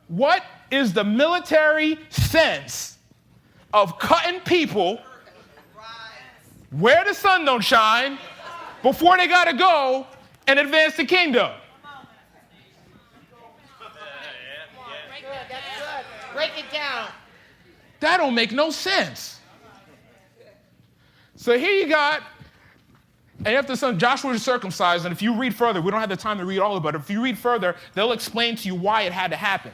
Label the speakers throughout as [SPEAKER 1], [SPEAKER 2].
[SPEAKER 1] What is the military sense of cutting people where the sun don't shine before they got to go and advance the kingdom?
[SPEAKER 2] That's good. Break it down.
[SPEAKER 1] That don't make no sense. So here you got, and after the son, Joshua was circumcised, and if you read further, we don't have the time to read all of it, but if you read further, they'll explain to you why it had to happen.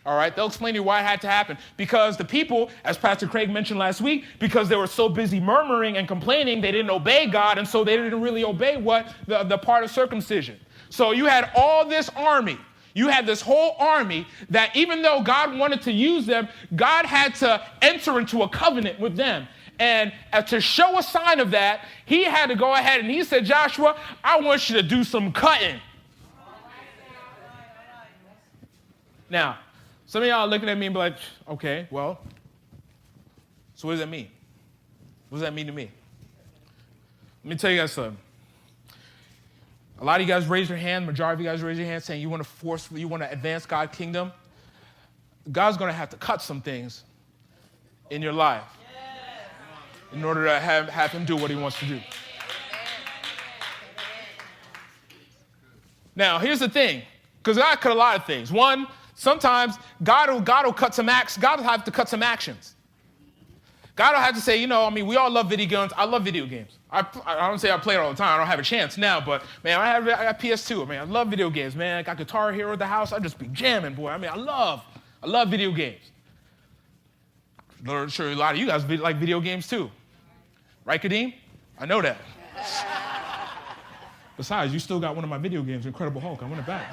[SPEAKER 1] All right, they'll explain to you why it had to happen. Because the people, as Pastor Craig mentioned last week, because they were so busy murmuring and complaining, they didn't obey God, and so they didn't really obey what the part of circumcision. So you had all this army. You had this whole army that even though God wanted to use them, God had to enter into a covenant with them. And to show a sign of that, he had to go ahead and he said, Joshua, I want you to do some cutting. Now, some of y'all are looking at me and be like, okay, well, so what does that mean? What does that mean to me? Let me tell you guys something. A lot of you guys raise your hand, majority of you guys raise your hand saying you want to advance God's kingdom. God's going to have to cut some things in your life in order to have him do what he wants to do. Now, here's the thing, because God cut a lot of things. One, sometimes God will cut some acts. God will have to cut some actions. God will have to say, we all love video games. I love video games. I don't say I play it all the time. I don't have a chance now, but, man, I got PS2. Man, I love video games, man. I got Guitar Hero at the house. I just be jamming, boy. I love video games. I'm sure a lot of you guys like video games, too. Right, Kadeem? I know that. Besides, you still got one of my video games, Incredible Hulk. I want it back.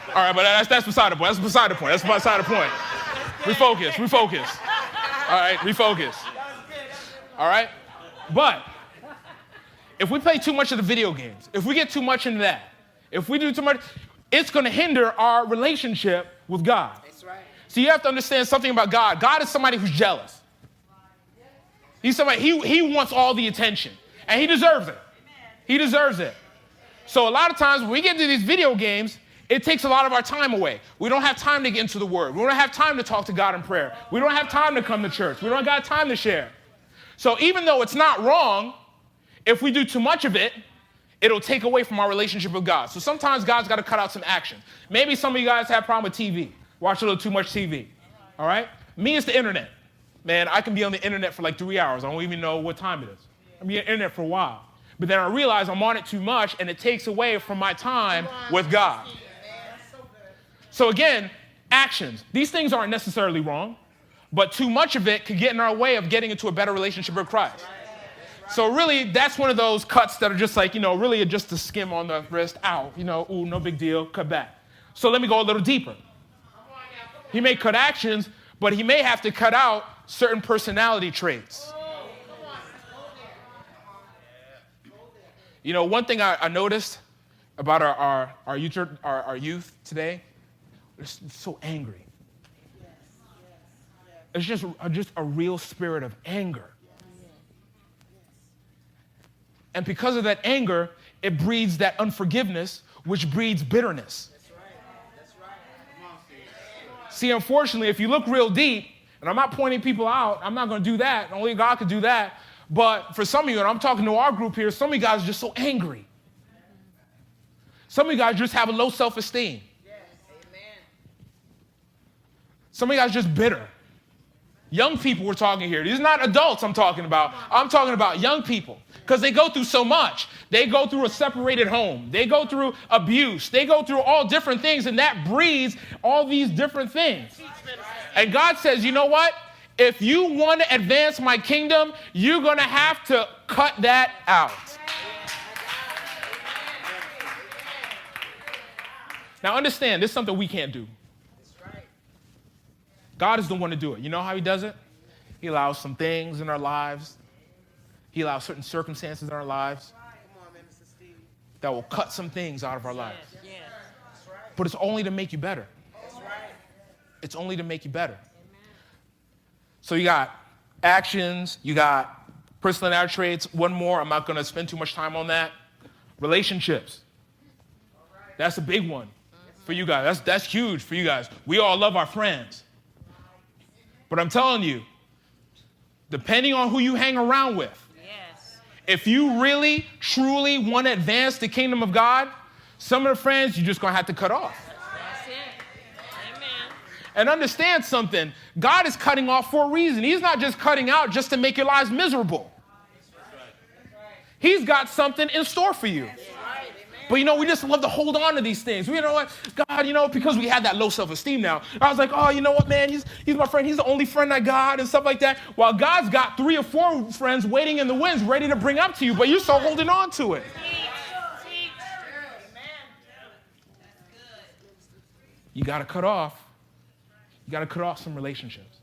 [SPEAKER 1] All right, but that's beside the point. That's beside the point. Refocus. All right, refocus. All right? But if we play too much of the video games, if we get too much into that, if we do too much, it's going to hinder our relationship with God.
[SPEAKER 2] That's right.
[SPEAKER 1] So you have to understand something about God. God is somebody who's jealous. He's somebody, he wants all the attention, and he deserves it. He deserves it. So a lot of times when we get into these video games, it takes a lot of our time away. We don't have time to get into the Word. We don't have time to talk to God in prayer. We don't have time to come to church. We don't got time to share. So even though it's not wrong, if we do too much of it, it'll take away from our relationship with God. So sometimes God's got to cut out some action. Maybe some of you guys have a problem with TV. Watch a little too much TV. All right? Me, it's the internet. Man, I can be on the internet for like 3 hours. I don't even know what time it is. I'll be on the internet for a while. But then I realize I'm on it too much, and it takes away from my time with God. So again, actions. These things aren't necessarily wrong, but too much of it could get in our way of getting into a better relationship with Christ. So really, that's one of those cuts that are just like, really just a skim on the wrist. Ow, ooh, no big deal, cut back. So let me go a little deeper. He may cut actions, but he may have to cut out certain personality traits. One thing I noticed about our youth today, they're so angry. It's just a real spirit of anger. And because of that anger, it breeds that unforgiveness, which breeds bitterness. That's right. See, unfortunately, if you look real deep, and I'm not pointing people out, I'm not going to do that. Only God could do that. But for some of you, and I'm talking to our group here, some of you guys are just so angry. Some of you guys just have a low self-esteem. Some of you guys are just bitter. Young people we're talking here. These are not adults I'm talking about. I'm talking about young people because they go through so much. They go through a separated home. They go through abuse. They go through all different things, and that breeds all these different things. And God says, you know what? If you want to advance my kingdom, you're going to have to cut that out. Now understand, this is something we can't do. God is the one to do it. You know how he does it? He allows some things in our lives. He allows certain circumstances in our lives that will cut some things out of our lives. But it's only to make you better. It's only to make you better. So you got actions, you got personality traits. One more, I'm not going to spend too much time on that. Relationships. That's a big one. For you guys, that's huge for you guys. We all love our friends. But I'm telling you, depending on who you hang around with, if you really, truly want to advance the kingdom of God, some of the friends you're just going to have to cut off.
[SPEAKER 2] That's it. Amen.
[SPEAKER 1] And understand something. God is cutting off for a reason. He's not just cutting out just to make your lives miserable. He's got something in store for you. But we just love to hold on to these things. You know what? God, because we had that low self-esteem now. I was like, oh, you know what, man? He's my friend. He's the only friend I got and stuff like that. While God's got 3 or 4 friends waiting in the wings ready to bring up to you, but you're still holding on to it. You got to cut off. You got to cut off some relationships.